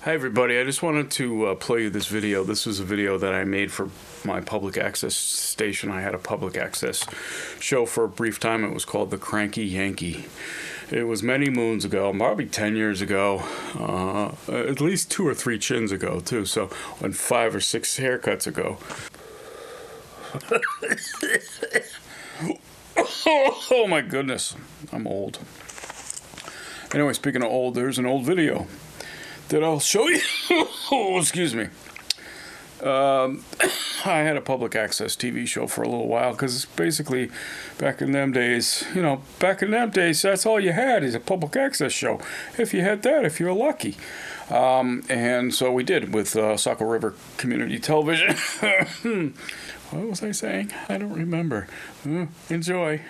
Hi everybody, I just wanted to play you this video. This was a video that I made for my public access station. I had a public access show for a brief time. It was called the Cranky Yankee. It was many moons ago, probably 10 years ago, at least 2 or 3 chins ago too, so and 5 or 6 haircuts ago. Oh my goodness, I'm old. Anyway, speaking of old, there's an old video that I'll show you. Oh, excuse me. I had a public access TV show for a little while because basically back in them days, that's all you had is a public access show. If you had that, if you were lucky. And so we did with Saco River Community Television. What was I saying? I don't remember. Enjoy.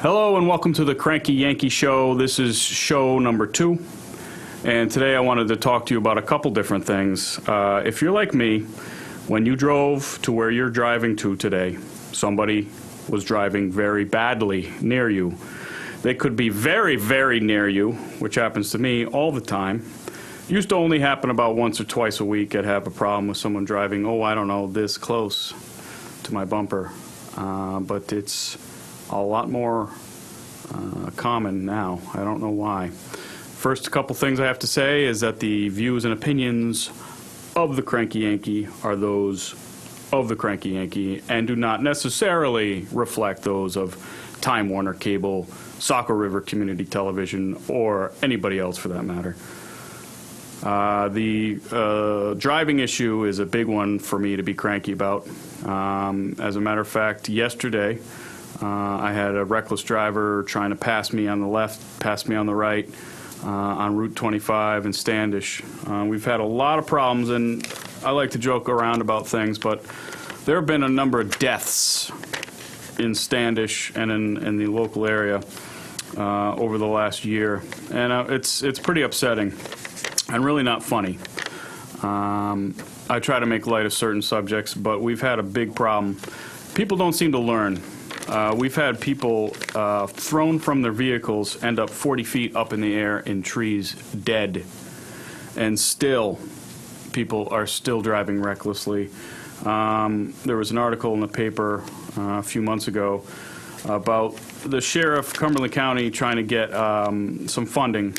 Hello and welcome to the Cranky Yankee Show. This is show number 2. And today I wanted to talk to you about a couple different things. If you're like me, when you drove to where you're driving to today, somebody was driving very badly near you. They could be very, very near you, which happens to me all the time. Used to only happen about once or twice a week. I'd have a problem with someone driving, this close to my bumper. But it's a lot more common now. I don't know why. First couple things I have to say is that the views and opinions of the Cranky Yankee are those of the Cranky Yankee and do not necessarily reflect those of Time Warner Cable, Saco River Community Television, or anybody else for that matter. The driving issue is a big one for me to be cranky about. As a matter of fact, yesterday, I had a reckless driver trying to pass me on the left, pass me on the right on Route 25 in Standish. We've had a lot of problems, and I like to joke around about things, but there have been a number of deaths in Standish and in the local area over the last year, and it's pretty upsetting and really not funny. I try to make light of certain subjects, but we've had a big problem. People don't seem to learn. We've had people thrown from their vehicles end up 40 feet up in the air in trees, dead. And still, people are still driving recklessly. There was an article in the paper a few months ago about the sheriff, Cumberland County, trying to get some funding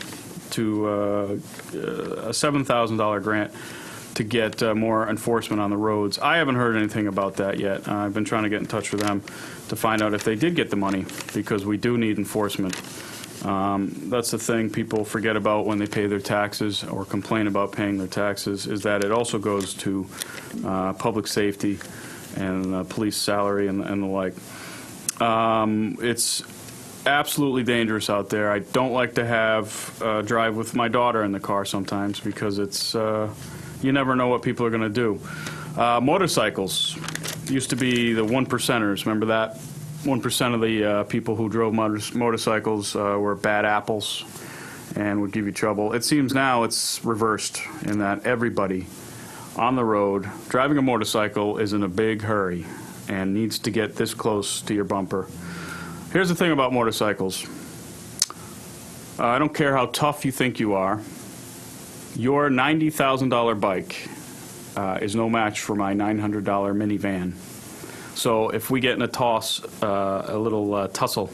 to a $7,000 grant to get more enforcement on the roads. I haven't heard anything about that yet. I've been trying to get in touch with them to find out if they did get the money, because we do need enforcement. That's the thing people forget about when they pay their taxes or complain about paying their taxes, is that it also goes to public safety and police salary and the like. It's absolutely dangerous out there. I don't like to have drive with my daughter in the car sometimes because it's you never know what people are going to do. Motorcycles used to be the 1%ers. Remember that? 1% of the people who drove motorcycles were bad apples and would give you trouble. It seems now it's reversed in that everybody on the road driving a motorcycle is in a big hurry and needs to get this close to your bumper. Here's the thing about motorcycles. I don't care how tough you think you are. Your $90,000 bike is no match for my $900 minivan. So if we get in a toss, a little tussle,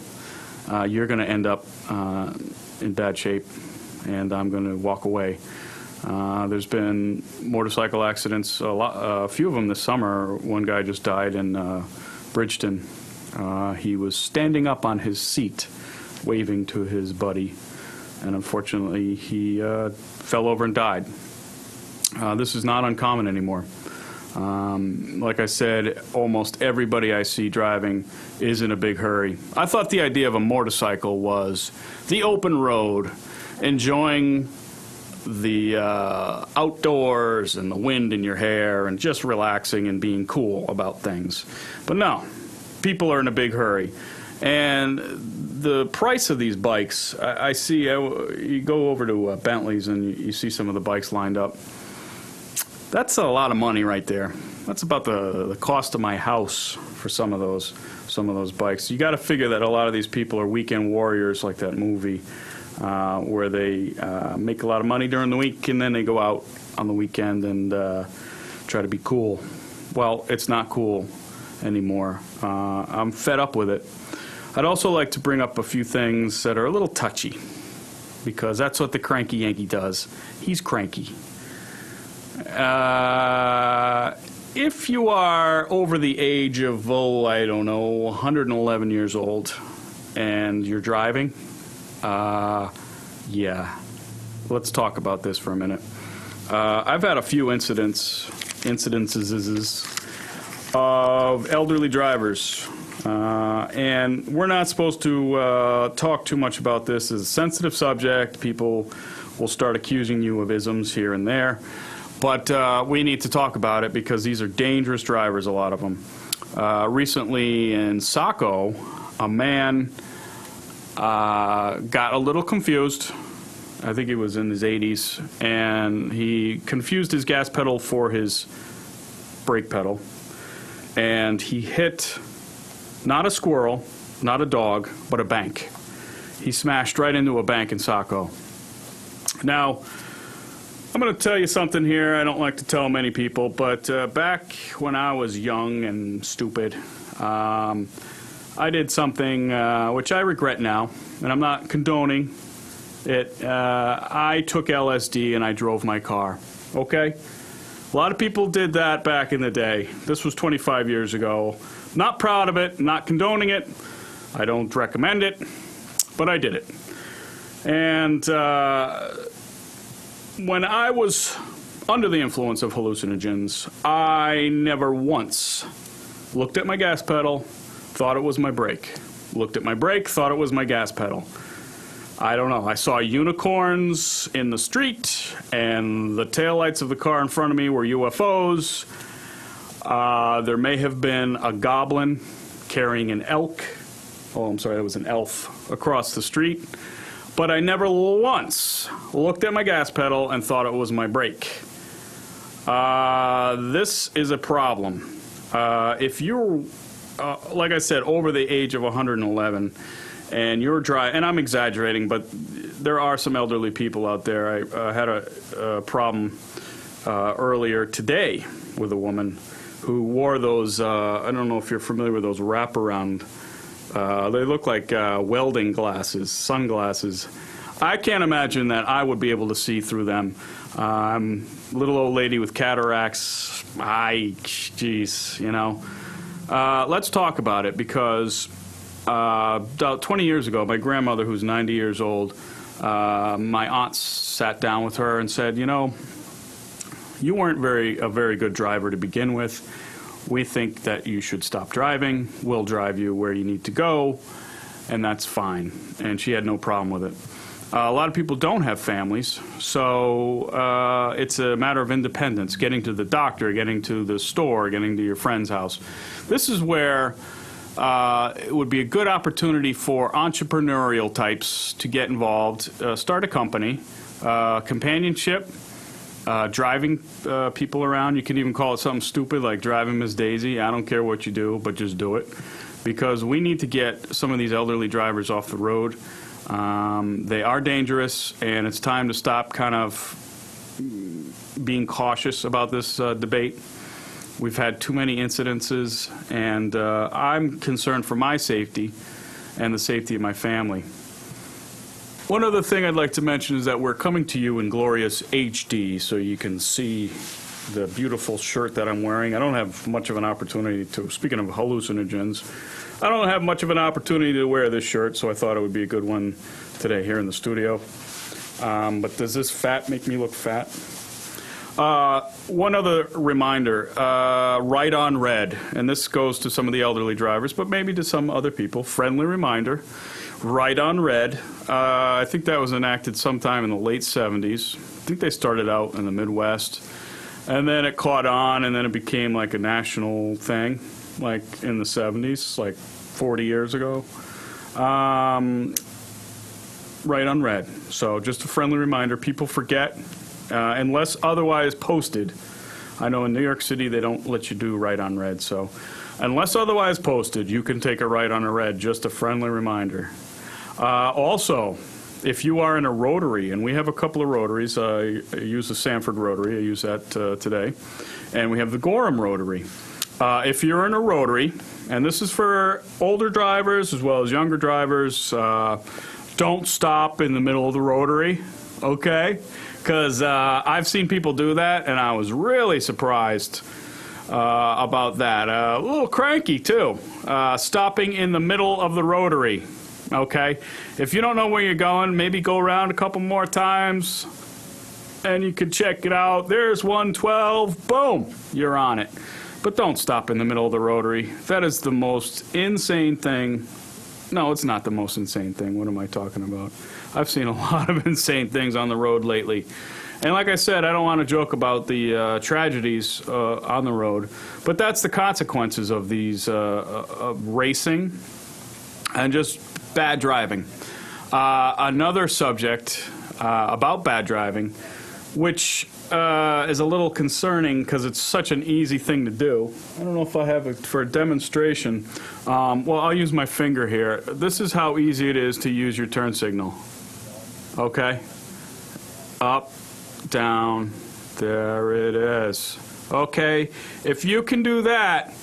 you're going to end up in bad shape, and I'm going to walk away. There's been motorcycle accidents, a few of them this summer. One guy just died in Bridgeton. He was standing up on his seat, waving to his buddy, and unfortunately he fell over and died. This is not uncommon anymore. Like I said, almost everybody I see driving is in a big hurry. I thought the idea of a motorcycle was the open road, enjoying the outdoors and the wind in your hair and just relaxing and being cool about things. But no, people are in a big hurry. And the price of these bikes, I see, you go over to Bentley's and you see some of the bikes lined up. That's a lot of money right there. That's about the cost of my house for some of those bikes. You got to figure that a lot of these people are weekend warriors, like that movie, where they make a lot of money during the week and then they go out on the weekend and try to be cool. Well, it's not cool anymore. I'm fed up with it. I'd also like to bring up a few things that are a little touchy, because that's what the cranky Yankee does. He's cranky. If you are over the age of, I don't know, 111 years old, and you're driving, yeah, let's talk about this for a minute. I've had a few incidences of elderly drivers. And we're not supposed to talk too much about this. It's a sensitive subject. People will start accusing you of isms here and there. But we need to talk about it because these are dangerous drivers, a lot of them. Recently in Saco, a man got a little confused. I think he was in his 80s. And he confused his gas pedal for his brake pedal. And he hit not a squirrel, not a dog, but a bank. He smashed right into a bank in Saco. Now, I'm going to tell you something here I don't like to tell many people, but back when I was young and stupid, I did something which I regret now, and I'm not condoning it. I took LSD and I drove my car, okay? A lot of people did that back in the day. This was 25 years ago. Not proud of it, not condoning it. I don't recommend it, but I did it. And when I was under the influence of hallucinogens, I never once looked at my gas pedal, thought it was my brake. Looked at my brake, thought it was my gas pedal. I don't know. I saw unicorns in the street, and the taillights of the car in front of me were UFOs. There may have been a goblin carrying an elk. Oh, I'm sorry, that was an elf across the street. But I never once looked at my gas pedal and thought it was my brake. This is a problem. If you're, like I said, over the age of 111, and you're driving, and I'm exaggerating, but there are some elderly people out there. I had a problem earlier today with a woman who wore those, I don't know if you're familiar with those wraparound, they look like welding glasses, sunglasses. I can't imagine that I would be able to see through them. Little old lady with cataracts, geez, you know. Let's talk about it, because about 20 years ago, my grandmother, who's 90 years old, my aunt sat down with her and said, you know, you weren't a very good driver to begin with. We think that you should stop driving. We'll drive you where you need to go, and that's fine. And she had no problem with it. A lot of people don't have families, so it's a matter of independence, getting to the doctor, getting to the store, getting to your friend's house. This is where it would be a good opportunity for entrepreneurial types to get involved, start a company, companionship, driving people around. You can even call it something stupid like driving Miss Daisy. I don't care what you do, but just do it. Because we need to get some of these elderly drivers off the road. They are dangerous, and it's time to stop kind of being cautious about this debate. We've had too many incidences, and I'm concerned for my safety and the safety of my family. One other thing I'd like to mention is that we're coming to you in glorious HD, so you can see the beautiful shirt that I'm wearing. I don't have much of an opportunity to, speaking of hallucinogens, I don't have much of an opportunity to wear this shirt, so I thought it would be a good one today here in the studio. But does this fat make me look fat? One other reminder, right on red, and this goes to some of the elderly drivers, but maybe to some other people, friendly reminder. right on red. I think that was enacted sometime in the late 70s. I think they started out in the Midwest. And then it caught on, and then it became like a national thing, like in the 70s, like 40 years ago. Right on red. So just a friendly reminder, people forget, unless otherwise posted. I know in New York City they don't let you do right on red, so unless otherwise posted, you can take a right on a red, just a friendly reminder. Also, if you are in a rotary, and we have a couple of rotaries, I use the Sanford Rotary, I use that today, and we have the Gorham Rotary. If you're in a rotary, and this is for older drivers as well as younger drivers, don't stop in the middle of the rotary, okay? Because I've seen people do that, and I was really surprised about that. A little cranky, too, stopping in the middle of the rotary, okay? If you don't know where you're going, maybe go around a couple more times, and you can check it out. There's 112, boom, you're on it. But don't stop in the middle of the rotary. That is the most insane thing. No, it's not the most insane thing. What am I talking about? I've seen a lot of insane things on the road lately. And like I said, I don't want to joke about the tragedies on the road, but that's the consequences of these racing and just bad driving. Another subject about bad driving, which is a little concerning because it's such an easy thing to do. I don't know if I have it for a demonstration. Well, I'll use my finger here. This is how easy it is to use your turn signal. Okay? Up, down, there it is. Okay? If you can do that,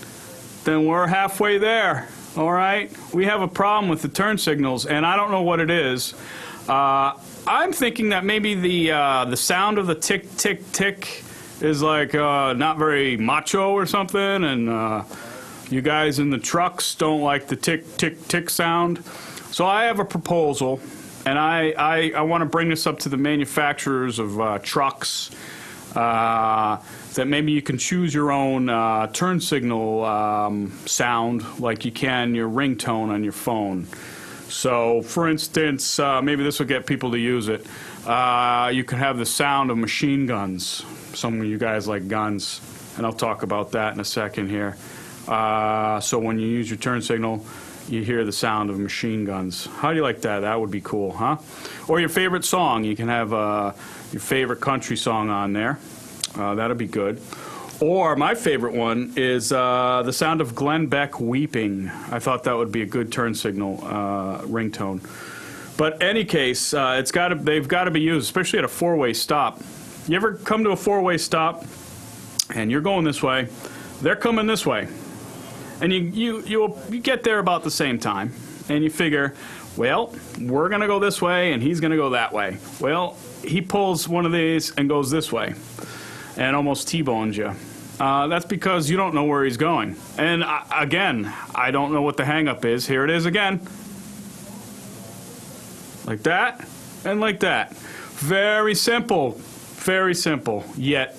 then we're halfway there. All right? We have a problem with the turn signals, and I don't know what it is. I'm thinking that maybe the sound of the tick, tick, tick is like not very macho or something, and you guys in the trucks don't like the tick, tick, tick sound. So I have a proposal, and I want to bring this up to the manufacturers of trucks, that maybe you can choose your own turn signal sound like you can your ringtone on your phone. So, for instance, maybe this will get people to use it. You can have the sound of machine guns. Some of you guys like guns, and I'll talk about that in a second here. So when you use your turn signal, you hear the sound of machine guns. How do you like that? That would be cool, huh? Or your favorite song. You can have your favorite country song on there. That'll be good. Or my favorite one is the sound of Glenn Beck weeping. I thought that would be a good turn signal ringtone. But any case, they've got to be used, especially at a four-way stop. You ever come to a four-way stop and you're going this way, they're coming this way, and you get there about the same time, and you figure, well, we're going to go this way and he's going to go that way. Well, he pulls one of these and goes this way and almost T-bones you. That's because you don't know where he's going. And again, I don't know what the hang-up is. Here it is again. Like that and like that. Very simple, yet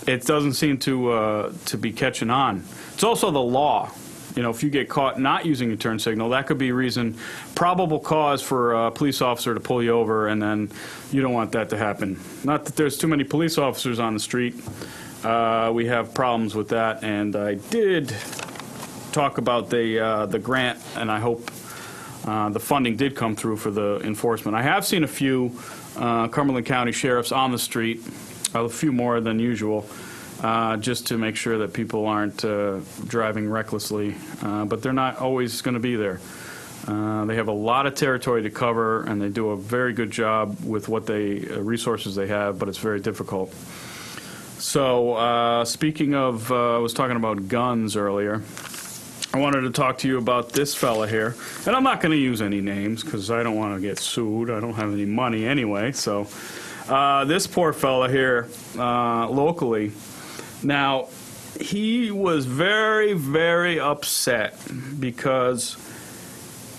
it doesn't seem to be catching on. It's also the law. You know, if you get caught not using a turn signal, that could be a reason, probable cause for a police officer to pull you over, and then you don't want that to happen. Not that there's too many police officers on the street. We have problems with that, and I did talk about the grant, and I hope the funding did come through for the enforcement. I have seen a few Cumberland County sheriffs on the street, a few more than usual, just to make sure that people aren't driving recklessly, but they're not always going to be there. They have a lot of territory to cover, and they do a very good job with what resources they have, but it's very difficult. So, speaking of, I was talking about guns earlier. I wanted to talk to you about this fella here. And I'm not going to use any names because I don't want to get sued. I don't have any money anyway. So, this poor fella here, locally. Now, he was very, very upset because,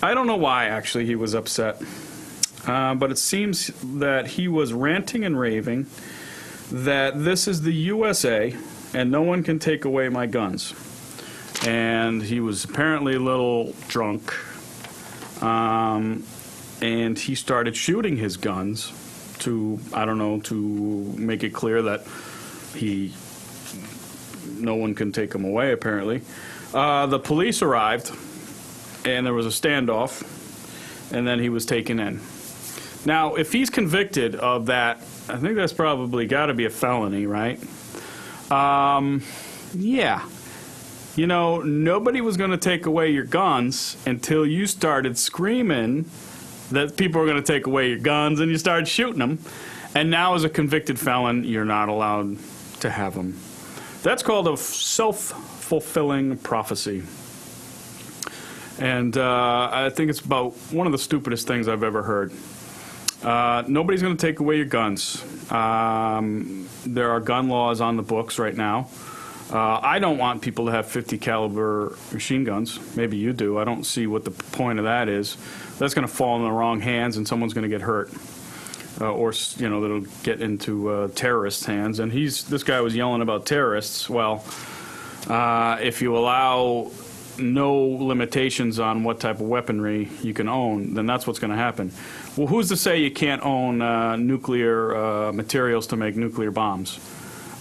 I don't know why actually he was upset. But it seems that he was ranting and raving that this is the USA and no one can take away my guns. And he was apparently a little drunk. and he started shooting his guns to, I don't know, to make it clear that no one can take him away, apparently. The police arrived, and there was a standoff, and then he was taken in. Now, if he's convicted of that, I think that's probably got to be a felony, right? Yeah. You know, nobody was going to take away your guns until you started screaming that people were going to take away your guns, and you started shooting them. And now, as a convicted felon, you're not allowed to have them. That's called a self-fulfilling prophecy. And I think it's about one of the stupidest things I've ever heard. Nobody's going to take away your guns. There are gun laws on the books right now. I don't want people to have 50 caliber machine guns. Maybe you do. I don't see what the point of that is. That's going to fall in the wrong hands, and someone's going to get hurt. Or, you know, that'll get into terrorists' hands. And this guy was yelling about terrorists. Well, if you allow no limitations on what type of weaponry you can own, then that's what's going to happen. Well, who's to say you can't own nuclear materials to make nuclear bombs?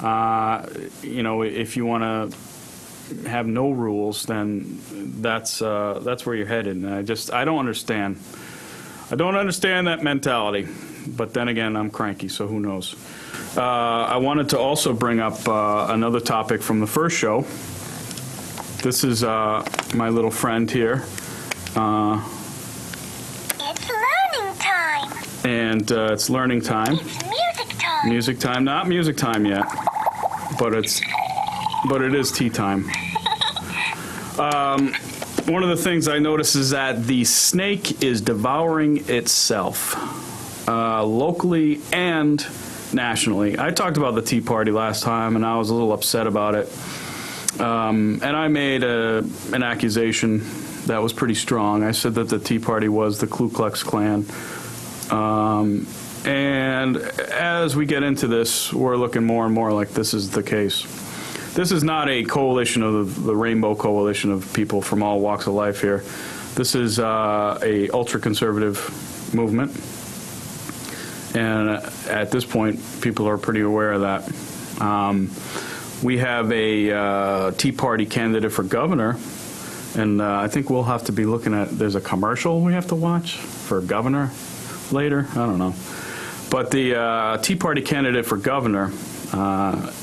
You know, if you want to have no rules, then that's where you're headed. And I don't understand. I don't understand that mentality. But then again, I'm cranky, so who knows? I wanted to also bring up another topic from the first show. This is my little friend here. It's learning time. And it's learning time. It's music time. Music time, not music time yet, but it is tea time. One of the things I noticed is that the snake is devouring itself, locally and nationally. I talked about the Tea Party last time, and I was a little upset about it. And I made an accusation that was pretty strong. I said that the Tea Party was the Ku Klux Klan. And as we get into this, we're looking more and more like this is the case. This is not a coalition of the Rainbow Coalition of people from all walks of life here. This is a ultra-conservative movement. And at this point, people are pretty aware of that. We have a Tea Party candidate for governor, and I think we'll have to be looking at, there's a commercial we have to watch for governor later. I don't know. But the Tea Party candidate for governor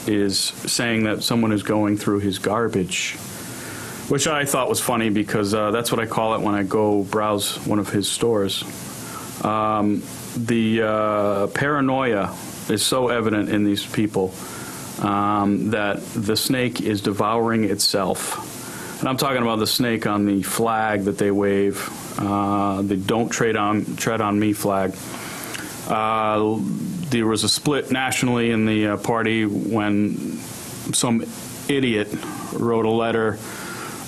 is saying that someone is going through his garbage, which I thought was funny because that's what I call it when I go browse one of his stores. The paranoia is so evident in these people that the snake is devouring itself. And I'm talking about the snake on the flag that they wave, the Don't Tread on Me flag. There was a split nationally in the party when some idiot wrote a letter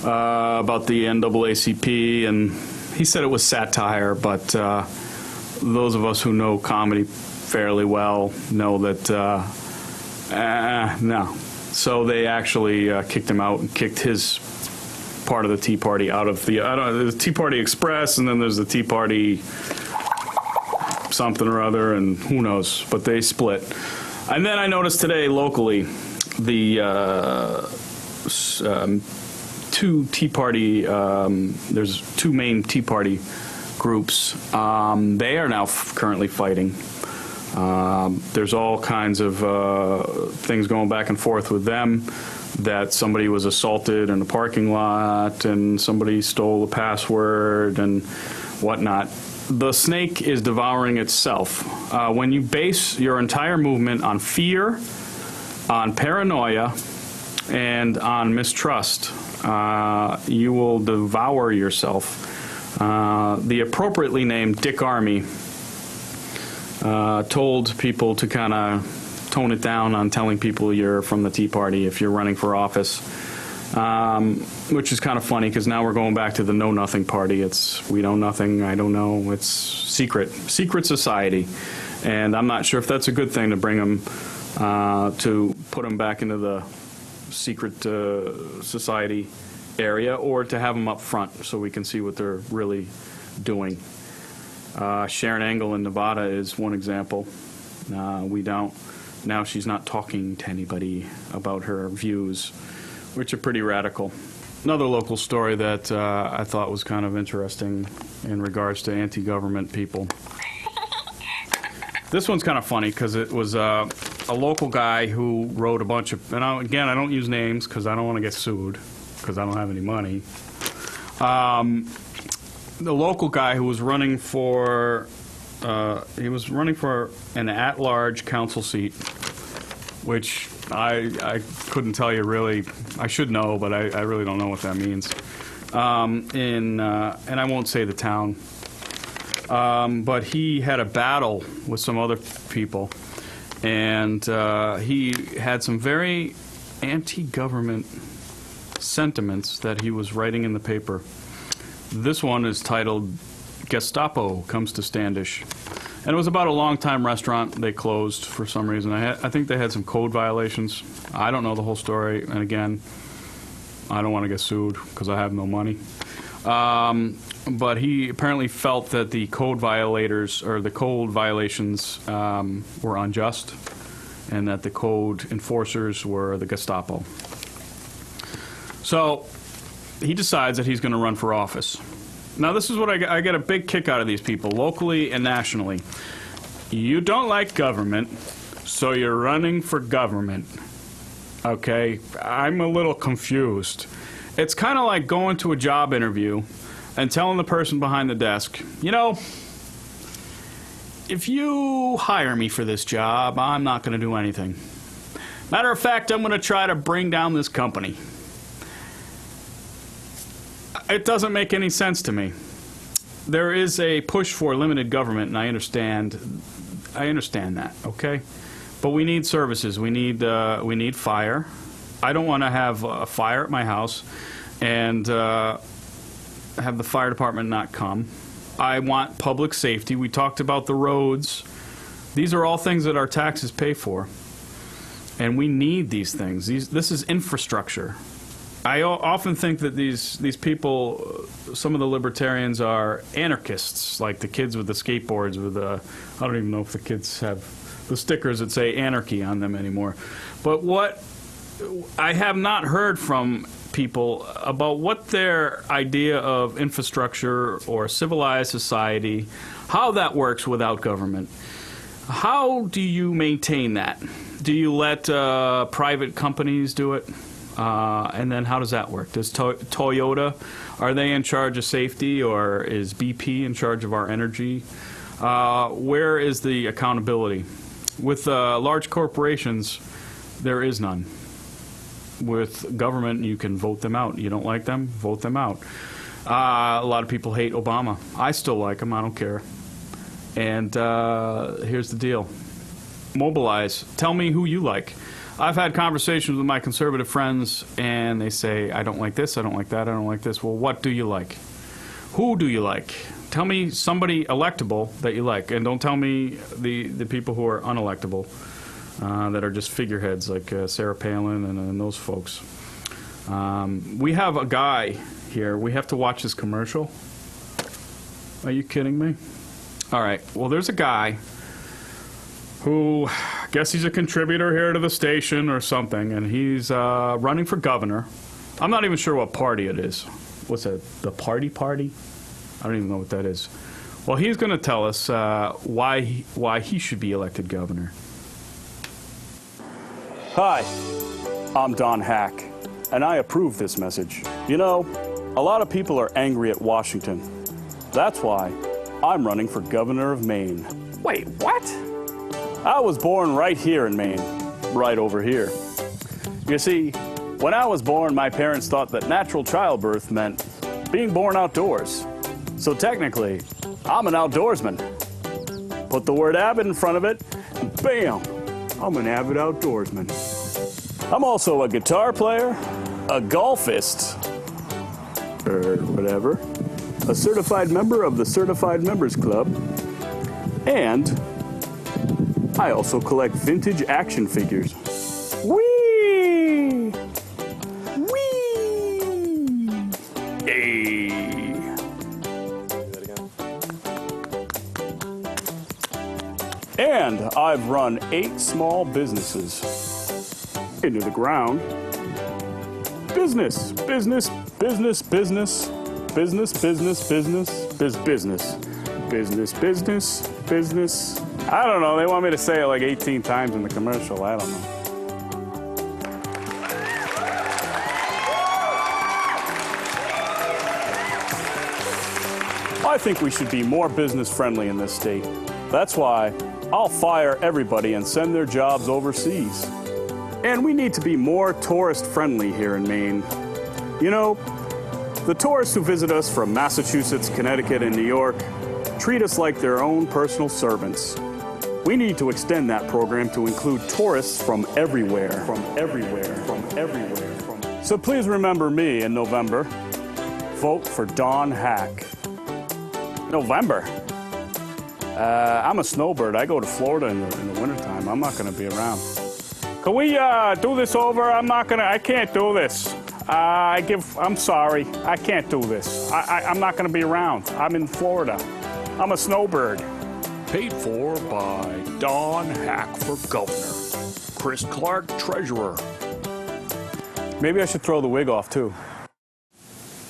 about the NAACP, and he said it was satire, but those of us who know comedy fairly well know that no. So they actually kicked him out and kicked his part of the Tea Party out of the, I don't know, there's Tea Party Express, and then there's the Tea Party something or other, and who knows, but they split. And then I noticed today locally the two Tea Party, there's two main Tea Party groups. They are now currently fighting. There's all kinds of things going back and forth with them, that somebody was assaulted in a parking lot and somebody stole the password and whatnot. The snake is devouring itself. When you base your entire movement on fear, on paranoia, and on mistrust, you will devour yourself. The appropriately named Dick Armey told people to kind of tone it down on telling people you're from the Tea Party if you're running for office, which is kind of funny because now we're going back to the Know Nothing Party. It's we know nothing, I don't know. It's secret society, and I'm not sure if that's a good thing to bring them to put them back into the secret society area, or to have them up front so we can see what they're really doing. Sharon Engel in Nevada is one example. We don't. Now she's not talking to anybody about her views, which are pretty radical. Another local story that I thought was kind of interesting in regards to anti-government people. This one's kind of funny because it was a local guy who wrote a bunch of, and I don't use names because I don't want to get sued because I don't have any money. The local guy who was running for, an at-large council seat, which I couldn't tell you really. I should know, but I really don't know what that means. And I won't say the town. But he had a battle with some other people, and he had some very anti-government sentiments that he was writing in the paper. This one is titled, "Gestapo Comes to Standish." And it was about a long-time restaurant. They closed for some reason. I think they had some code violations. I don't know the whole story. And again, I don't want to get sued because I have no money. But he apparently felt that the code violators, or the code violations, were unjust, and that the code enforcers were the Gestapo. So he decides that he's going to run for office. Now, this is what I get a big kick out of these people, locally and nationally. You don't like government, so you're running for government. Okay? I'm a little confused. It's kind of like going to a job interview and telling the person behind the desk, you know, if you hire me for this job, I'm not going to do anything. Matter of fact, I'm going to try to bring down this company. It doesn't make any sense to me. There is a push for limited government, and I understand that, okay? But we need services. We need fire. I don't want to have a fire at my house and have the fire department not come. I want public safety. We talked about the roads. These are all things that our taxes pay for, and we need these things. This is infrastructure. I often think that these people, some of the libertarians, are anarchists, like the kids with the skateboards with I don't even know if the kids have the stickers that say anarchy on them anymore. But what I have not heard from people about what their idea of infrastructure or civilized society, how that works without government. How do you maintain that? Do you let private companies do it? And then how does that work? Does Toyota, are they in charge of safety, or is BP in charge of our energy? Where is the accountability? With large corporations, there is none. With government, you can vote them out. You don't like them, vote them out. A lot of people hate Obama. I still like him. I don't care. And here's the deal. Mobilize. Tell me who you like. I've had conversations with my conservative friends, and they say, I don't like this, I don't like that, I don't like this. Well, what do you like? Who do you like? Tell me somebody electable that you like, and don't tell me the people who are unelectable, that are just figureheads like Sarah Palin and those folks. We have a guy here. We have to watch this commercial. Are you kidding me? All right. Well, there's a guy who, I guess he's a contributor here to the station or something, and he's running for governor. I'm not even sure what party it is. What's that, the party? I don't even know what that is. Well, he's going to tell us why he should be elected governor. Hi, I'm Don Hack, and I approve this message. You know, a lot of people are angry at Washington. That's why I'm running for governor of Maine. Wait, what? I was born right here in Maine, right over here. You see, when I was born, my parents thought that natural childbirth meant being born outdoors. So technically, I'm an outdoorsman. Put the word avid in front of it, and bam, I'm an avid outdoorsman. I'm also a guitar player, a golfist, or whatever, a certified member of the Certified Members Club, and I also collect vintage action figures. Whee! Whee! Hey! I've run 8 small businesses. Into the ground. Business, business, business, business, business, business, business, business, business, business, business. I don't know. They want me to say it like 18 times in the commercial. I don't know. I think we should be more business friendly in this state. That's why I'll fire everybody and send their jobs overseas. And we need to be more tourist friendly here in Maine. You know, the tourists who visit us from Massachusetts, Connecticut, and New York treat us like their own personal servants. We need to extend that program to include tourists from everywhere. So please remember me in November. Vote for Don Hack. November? I'm a snowbird. I go to Florida in the wintertime. I'm not going to be around. Can we do this over? I can't do this. I'm sorry. I can't do this. I'm not going to be around. I'm in Florida. I'm a snowbird. Paid for by Don Hack for governor. Chris Clark, treasurer. Maybe I should throw the wig off, too.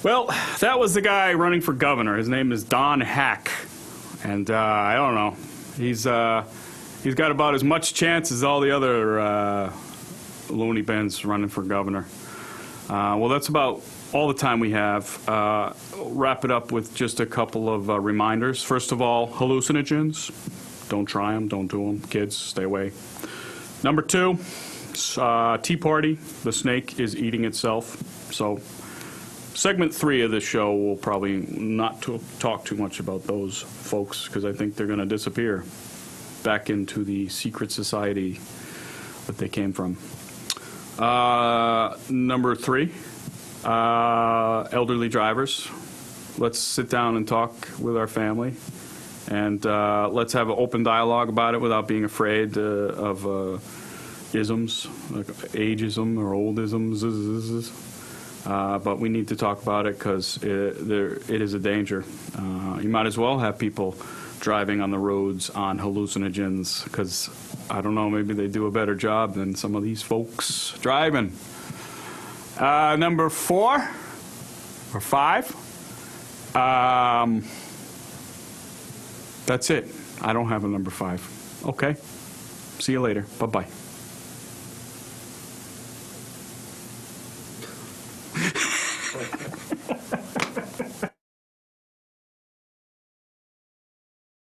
Well, that was the guy running for governor. His name is Don Hack. And I don't know. He's got about as much chance as all the other loony bins running for governor. Well, that's about all the time we have. Wrap it up with just a couple of reminders. First of all, hallucinogens. Don't try them. Don't do them. Kids, stay away. Number 2, Tea Party. The snake is eating itself. So segment 3 of this show will probably not talk too much about those folks because I think they're going to disappear back into the secret society that they came from. Number 3, elderly drivers. Let's sit down and talk with our family, and let's have an open dialogue about it without being afraid of isms, like ageism or oldisms. But we need to talk about it because it is a danger. You might as well have people driving on the roads on hallucinogens because, I don't know, maybe they do a better job than some of these folks driving. Number 4 or 5, that's it. I don't have a number 5. Okay. See you later. Bye-bye.